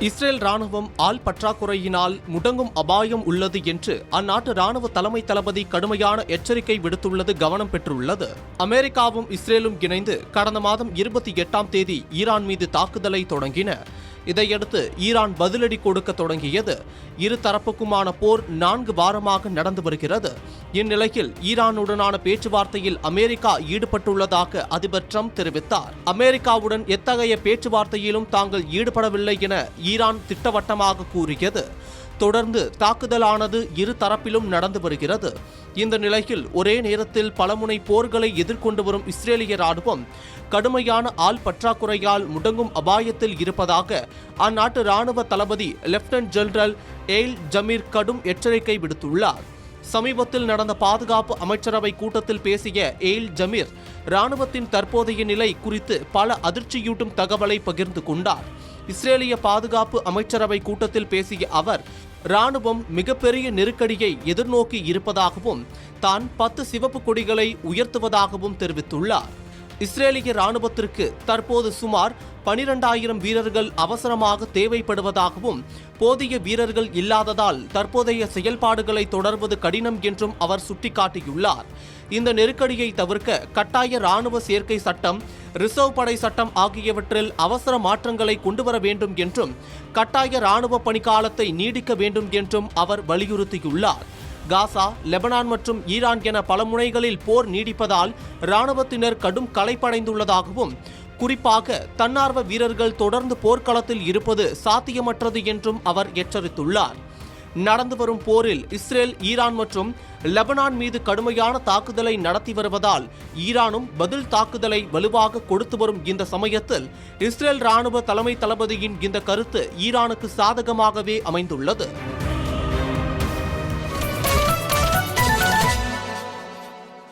Israel ராணுவம் ஆள் பற்றாக்குறையினால் முடங்கும் அபாயம் உள்ளது என்று அந்நாட்டு ராணுவ தலைமை தளபதி கடுமையான எச்சரிக்கை விடுத்துள்ளது கவனம் பெற்றுள்ளது. அமெரிக்காவும் இஸ்ரேலும் இணைந்து கடந்த மாதம் 28ஆம் தேதி ஈரான் மீது தாக்குதலை தொடங்கின. இதையடுத்து ஈரான் பதிலடி கொடுக்க தொடங்கியது. இரு தரப்புக்குமான போர் 4 வாரமாக நடந்து வருகிறது. இந்நிலையில் ஈரானுடனான பேச்சுவார்த்தையில் அமெரிக்கா ஈடுபட்டுள்ளதாக அதிபர் ட்ரம்ப் தெரிவித்தார். அமெரிக்காவுடன் எத்தகைய பேச்சுவார்த்தையிலும் தாங்கள் ஈடுபடவில்லை என ஈரான் திட்டவட்டமாக கூறியது. தொடர்ந்து தாக்குதலானது இரு தரப்பிலும் நடந்து வருகிறது. இந்த நிலையில் ஒரே நேரத்தில் பலமுனை போர்களை எதிர்கொண்டு வரும் இஸ்ரேலிய ராணுவம் கடுமையான ஆள் பற்றாக்குறையால் முடங்கும் அபாயத்தில் இருப்பதாக அந்நாட்டு ராணுவ தளபதி லெப்டினன்ட் ஜெனரல் எயில் ஜமீர் கடும் எச்சரிக்கை விடுத்துள்ளார். சமீபத்தில் நடந்த பாதுகாப்பு அமைச்சரவை கூட்டத்தில் பேசிய எயில் ஜமீர் ராணுவத்தின் தற்போதைய நிலை குறித்து பல அதிர்ச்சியூட்டும் தகவலை பகிர்ந்து கொண்டார். இஸ்ரேலிய பாதுகாப்பு அமைச்சரவை கூட்டத்தில் பேசிய அவர் ராணுவம் மிகப்பெரிய நெருக்கடியை எதிர்நோக்கி இருப்பதாகவும் தான் 10 சிவப்பு கொடிகளை உயர்த்துவதாகவும் தெரிவித்துள்ளார். இஸ்ரேலிய ராணுவத்திற்கு தற்போது சுமார் 12,000 வீரர்கள் அவசரமாக தேவைப்படுவதாகவும் போதிய வீரர்கள் இல்லாததால் தற்போதைய செயல்பாடுகளை தொடர்வது கடினம் என்றும் அவர் சுட்டிக்காட்டியுள்ளார். இந்த நெருக்கடியை தவிர்க்க கட்டாய ராணுவ சேர்க்கை சட்டம், ரிசர்வ் படை சட்டம் ஆகியவற்றில் அவசர மாற்றங்களை கொண்டுவர வேண்டும் என்றும் கட்டாய ராணுவ பணிக்காலத்தை நீடிக்க வேண்டும் என்றும் அவர் வலியுறுத்தியுள்ளார். காசா, லெபனான் மற்றும் ஈரான் என பல முனைகளில் போர் நீடிப்பதால் இராணுவத்தினர் கடும் களைப்படைந்துள்ளதாகவும் குறிப்பாக தன்னார்வ வீரர்கள் தொடர்ந்து போர்க்களத்தில் இருப்பது சாத்தியமற்றது என்றும் அவர் எச்சரித்துள்ளார். நடந்து வரும் போரில் இஸ்ரேல், ஈரான் மற்றும் லெபனான் மீது கடுமையான தாக்குதலை நடத்தி வருவதால் ஈரானும் பதில் தாக்குதலை வலுவாக கொடுத்து வரும் இந்த சமயத்தில் இஸ்ரேல் ராணுவ தலைமை தளபதியின் இந்த கருத்து ஈரானுக்கு சாதகமாகவே அமைந்துள்ளது.